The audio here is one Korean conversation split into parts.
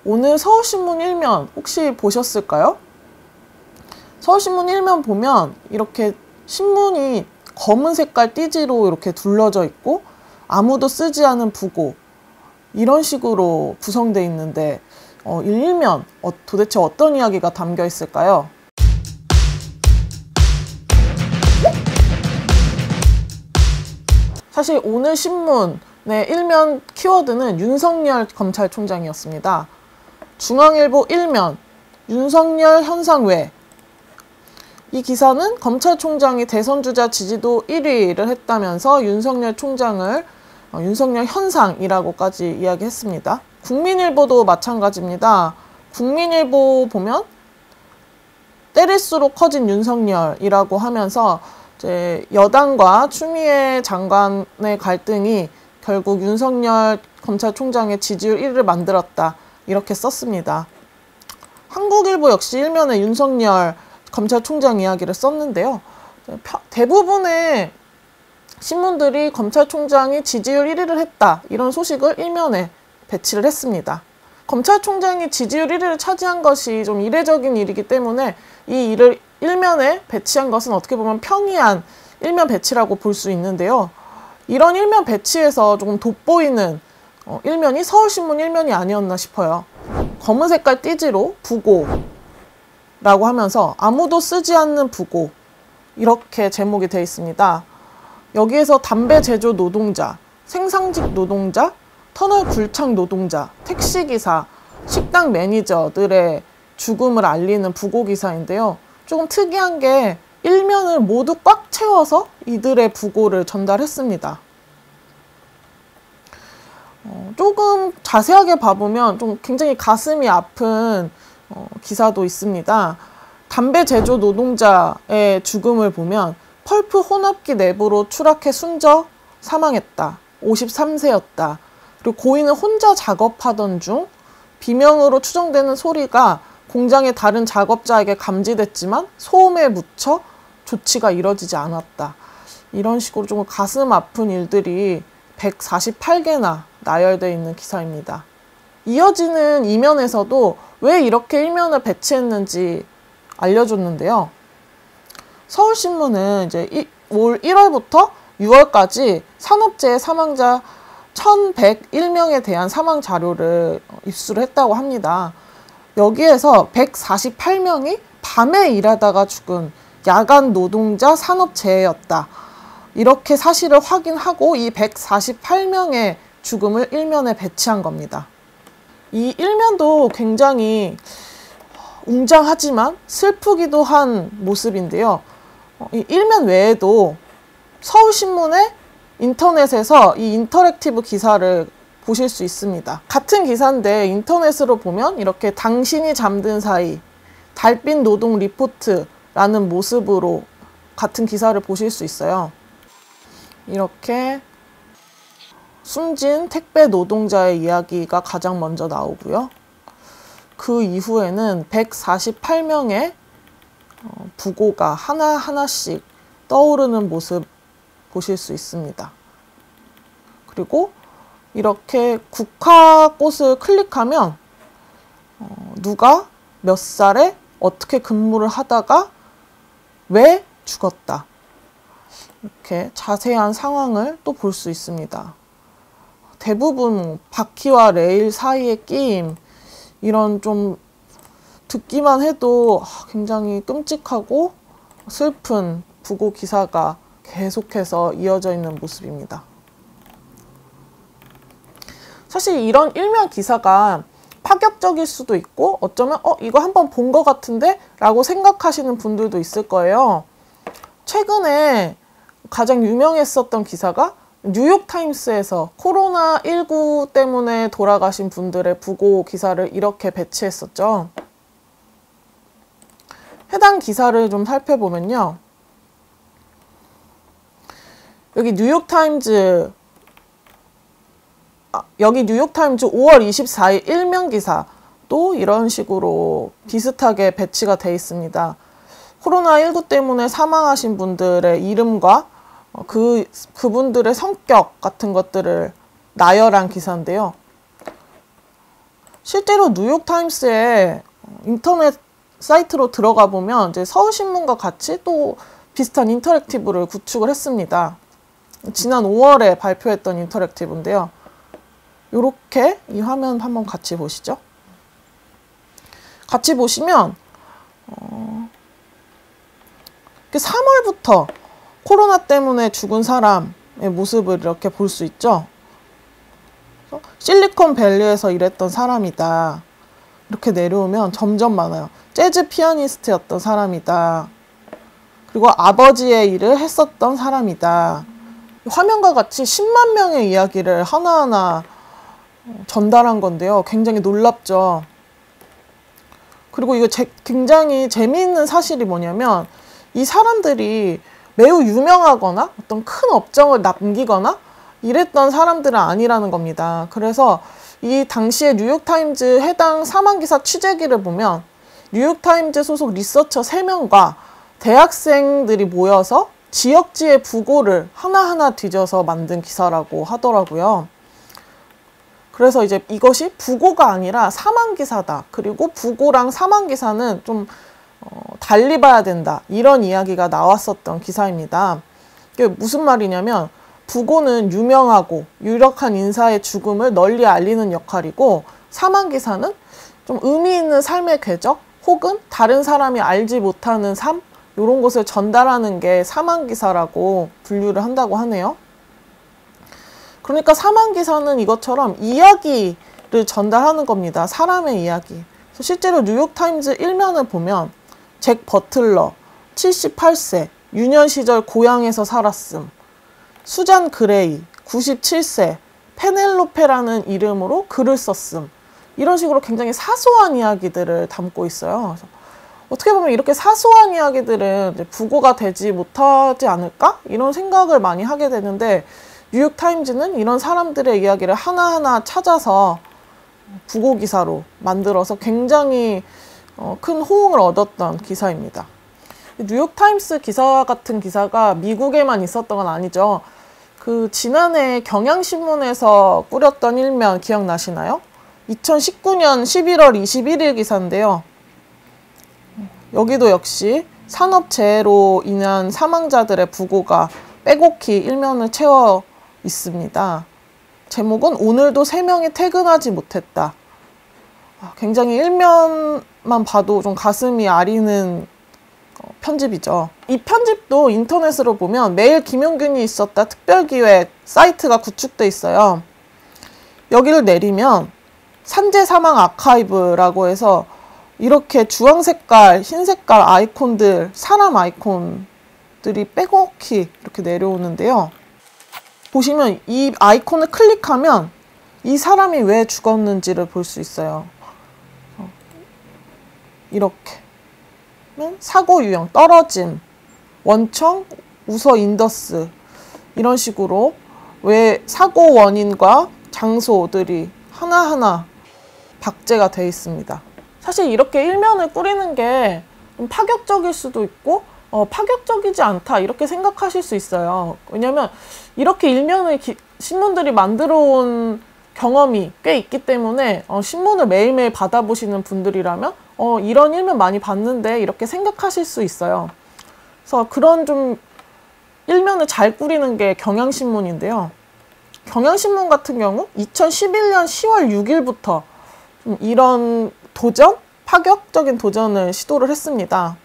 오늘 서울신문 1면 혹시 보셨을까요? 서울신문 1면 보면 이렇게 신문이 검은 색깔 띠지로 이렇게 둘러져 있고 아무도 쓰지 않은 부고 이런 식으로 구성되어 있는데 1면 도대체 어떤 이야기가 담겨 있을까요? 사실 오늘 신문의 1면 키워드는 윤석열 검찰총장이었습니다. 중앙일보 1면 윤석열 현상 외. 이 기사는 검찰총장이 대선주자 지지도 1위를 했다면서 윤석열 총장을 윤석열 현상이라고까지 이야기했습니다. 국민일보도 마찬가지입니다. 국민일보 보면 때릴수록 커진 윤석열이라고 하면서 이제 여당과 추미애 장관의 갈등이 결국 윤석열 검찰총장의 지지율 1위를 만들었다. 이렇게 썼습니다. 한국일보 역시 1면에 윤석열 검찰총장 이야기를 썼는데요. 대부분의 신문들이 검찰총장이 지지율 1위를 했다. 이런 소식을 1면에 배치를 했습니다. 검찰총장이 지지율 1위를 차지한 것이 좀 이례적인 일이기 때문에 이 일을 1면에 배치한 것은 어떻게 보면 평이한 1면 배치라고 볼 수 있는데요. 이런 1면 배치에서 조금 돋보이는 1면이 서울신문 1면이 아니었나 싶어요. 검은 색깔 띠지로 부고라고 하면서 아무도 쓰지 않는 부고 이렇게 제목이 되어 있습니다. 여기에서 담배 제조 노동자, 생산직 노동자, 터널 굴착 노동자, 택시기사, 식당 매니저들의 죽음을 알리는 부고 기사인데요. 조금 특이한 게 1면을 모두 꽉 채워서 이들의 부고를 전달했습니다. 조금 자세하게 봐보면 좀 굉장히 가슴이 아픈 기사도 있습니다. 담배 제조 노동자의 죽음을 보면 펄프 혼합기 내부로 추락해 숨져 사망했다. 53세였다. 그리고 고인은 혼자 작업하던 중 비명으로 추정되는 소리가 공장의 다른 작업자에게 감지됐지만 소음에 묻혀 조치가 이뤄지지 않았다. 이런 식으로 좀 가슴 아픈 일들이 148개나 나열되어 있는 기사입니다. 이어지는 2면에서도 왜 이렇게 1면을 배치했는지 알려줬는데요. 서울신문은 이제 올 1월부터 6월까지 산업재해 사망자 1101명에 대한 사망 자료를 입수를 했다고 합니다. 여기에서 148명이 밤에 일하다가 죽은 야간 노동자 산업재해였다. 이렇게 사실을 확인하고 이 148명의 죽음을 1면에 배치한 겁니다. 이 1면도 굉장히 웅장하지만 슬프기도 한 모습인데요. 이 1면 외에도 서울신문의 인터넷에서 이 인터랙티브 기사를 보실 수 있습니다. 같은 기사인데 인터넷으로 보면 이렇게 당신이 잠든 사이 달빛 노동 리포트라는 모습으로 같은 기사를 보실 수 있어요. 이렇게 숨진 택배 노동자의 이야기가 가장 먼저 나오고요. 그 이후에는 148명의 부고가 하나하나씩 떠오르는 모습 보실 수 있습니다. 그리고 이렇게 국화꽃을 클릭하면 누가 몇 살에 어떻게 근무를 하다가 왜 죽었다. 이렇게 자세한 상황을 또 볼 수 있습니다. 대부분 바퀴와 레일 사이의 끼임, 이런 좀 듣기만 해도 굉장히 끔찍하고 슬픈 부고 기사가 계속해서 이어져 있는 모습입니다. 사실 이런 1면 기사가 파격적일 수도 있고 어쩌면 이거 한번 본 것 같은데? 라고 생각하시는 분들도 있을 거예요. 최근에 가장 유명했었던 기사가 뉴욕타임스에서 코로나19 때문에 돌아가신 분들의 부고 기사를 이렇게 배치했었죠. 해당 기사를 좀 살펴보면요. 여기 뉴욕타임즈 5월 24일 1면 기사도 이런 식으로 비슷하게 배치가 되어 있습니다. 코로나19 때문에 사망하신 분들의 이름과 그분들의 성격 같은 것들을 나열한 기사인데요. 실제로 뉴욕타임스의 인터넷 사이트로 들어가 보면 이제 서울신문과 같이 또 비슷한 인터랙티브를 구축을 했습니다. 지난 5월에 발표했던 인터랙티브인데요. 이렇게 이 화면 한번 같이 보시죠. 같이 보시면 3월부터 코로나 때문에 죽은 사람의 모습을 이렇게 볼 수 있죠. 실리콘밸리에서 일했던 사람이다. 이렇게 내려오면 점점 많아요. 재즈 피아니스트였던 사람이다. 그리고 아버지의 일을 했었던 사람이다. 화면과 같이 10만 명의 이야기를 하나하나 전달한 건데요. 굉장히 놀랍죠. 그리고 이거 굉장히 재미있는 사실이 뭐냐면 이 사람들이 매우 유명하거나 어떤 큰 업적을 남기거나 이랬던 사람들은 아니라는 겁니다. 그래서 이 당시에 뉴욕타임즈 해당 사망기사 취재기를 보면 뉴욕타임즈 소속 리서처 3명과 대학생들이 모여서 지역지의 부고를 하나하나 뒤져서 만든 기사라고 하더라고요. 그래서 이제 이것이 부고가 아니라 사망기사다. 그리고 부고랑 사망기사는 좀 달리 봐야 된다. 이런 이야기가 나왔었던 기사입니다. 이게 무슨 말이냐면 부고는 유명하고 유력한 인사의 죽음을 널리 알리는 역할이고 사망기사는 좀 의미 있는 삶의 궤적 혹은 다른 사람이 알지 못하는 삶 이런 것을 전달하는 게 사망기사라고 분류를 한다고 하네요. 그러니까 사망기사는 이것처럼 이야기를 전달하는 겁니다. 사람의 이야기. 그래서 실제로 뉴욕타임즈 1면을 보면 잭 버틀러 78세 유년 시절 고향에서 살았음, 수잔 그레이 97세 페넬로페라는 이름으로 글을 썼음, 이런 식으로 굉장히 사소한 이야기들을 담고 있어요. 그래서 어떻게 보면 이렇게 사소한 이야기들은 이제 부고가 되지 못하지 않을까? 이런 생각을 많이 하게 되는데 뉴욕타임즈는 이런 사람들의 이야기를 하나하나 찾아서 부고 기사로 만들어서 굉장히 큰 호응을 얻었던 기사입니다. 뉴욕타임스 기사 같은 기사가 미국에만 있었던 건 아니죠. 지난해 경향신문에서 꾸렸던 일면 기억나시나요? 2019년 11월 21일 기사인데요. 여기도 역시 산업재해로 인한 사망자들의 부고가 빼곡히 일면을 채워 있습니다. 제목은 오늘도 3명이 퇴근하지 못했다. 굉장히 일면만 봐도 좀 가슴이 아리는 편집이죠. 이 편집도 인터넷으로 보면 매일 김용균이 있었다 특별기획 사이트가 구축돼 있어요. 여기를 내리면 산재 사망 아카이브라고 해서 이렇게 주황색깔, 흰색깔 아이콘들, 사람 아이콘들이 빼곡히 이렇게 내려오는데요. 보시면 이 아이콘을 클릭하면 이 사람이 왜 죽었는지를 볼 수 있어요. 이렇게 사고 유형, 떨어짐, 원청, 우서 인더스 이런 식으로 왜 사고 원인과 장소들이 하나하나 박제가 되어 있습니다. 사실 이렇게 일면을 꾸리는 게 좀 파격적일 수도 있고 파격적이지 않다 이렇게 생각하실 수 있어요. 왜냐면 이렇게 일면을 신문들이 만들어 온 경험이 꽤 있기 때문에 신문을 매일매일 받아보시는 분들이라면 이런 일면 많이 봤는데 이렇게 생각하실 수 있어요. 그래서 그런 좀 일면을 잘 꾸리는 게 경향신문인데요. 경향신문 같은 경우 2011년 10월 6일부터 좀 이런 파격적인 도전을 시도를 했습니다.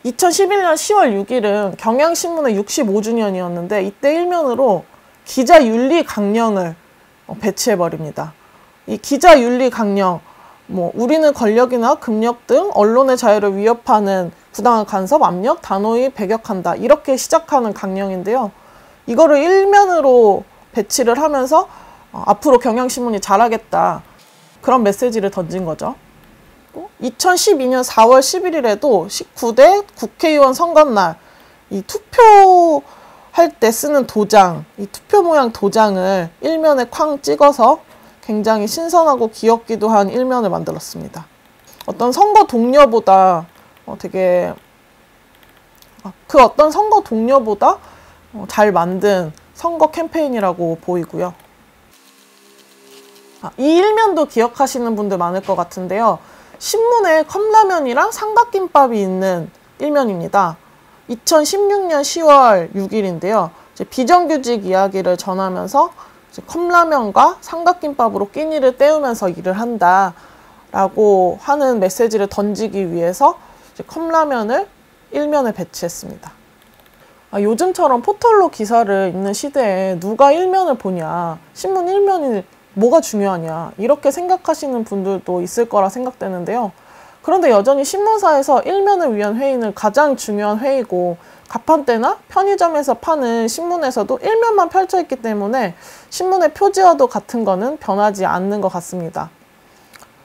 2011년 10월 6일은 경향신문의 65주년이었는데 이때 일면으로 기자윤리 강령을 배치해버립니다. 이 기자윤리 강령, 우리는 권력이나 금력 등 언론의 자유를 위협하는 부당한 간섭, 압력, 단호히 배격한다. 이렇게 시작하는 강령인데요. 이거를 일면으로 배치를 하면서 앞으로 경향신문이 잘하겠다. 그런 메시지를 던진 거죠. 2012년 4월 11일에도 19대 국회의원 선거날 이 투표할 때 쓰는 도장, 이 투표 모양 도장을 일면에 쾅 찍어서 굉장히 신선하고 귀엽기도 한 일면을 만들었습니다. 어떤 선거 동료보다 어떤 선거 동료보다 잘 만든 선거 캠페인이라고 보이고요. 이 일면도 기억하시는 분들 많을 것 같은데요. 신문에 컵라면이랑 삼각김밥이 있는 일면입니다. 2016년 10월 6일인데요. 비정규직 이야기를 전하면서 컵라면과 삼각김밥으로 끼니를 때우면서 일을 한다 라고 하는 메시지를 던지기 위해서 컵라면을 일면에 배치했습니다. 요즘처럼 포털로 기사를 읽는 시대에 누가 일면을 보냐, 신문 일면이 뭐가 중요하냐, 이렇게 생각하시는 분들도 있을 거라 생각되는데요. 그런데 여전히 신문사에서 일면을 위한 회의는 가장 중요한 회의고, 가판대나 편의점에서 파는 신문에서도 일면만 펼쳐 있기 때문에 신문의 표지와도 같은 거는 변하지 않는 것 같습니다.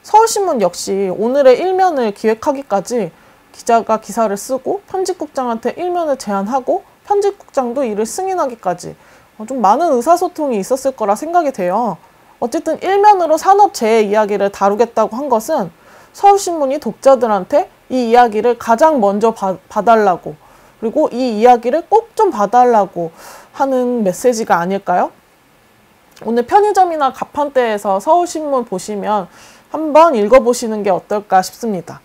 서울신문 역시 오늘의 일면을 기획하기까지 기자가 기사를 쓰고 편집국장한테 일면을 제안하고 편집국장도 이를 승인하기까지 좀 많은 의사소통이 있었을 거라 생각이 돼요. 어쨌든 일면으로 산업재해 이야기를 다루겠다고 한 것은 서울신문이 독자들한테 이 이야기를 가장 먼저 봐달라고, 그리고 이 이야기를 꼭 좀 봐달라고 하는 메시지가 아닐까요? 오늘 편의점이나 가판대에서 서울신문 보시면 한번 읽어보시는 게 어떨까 싶습니다.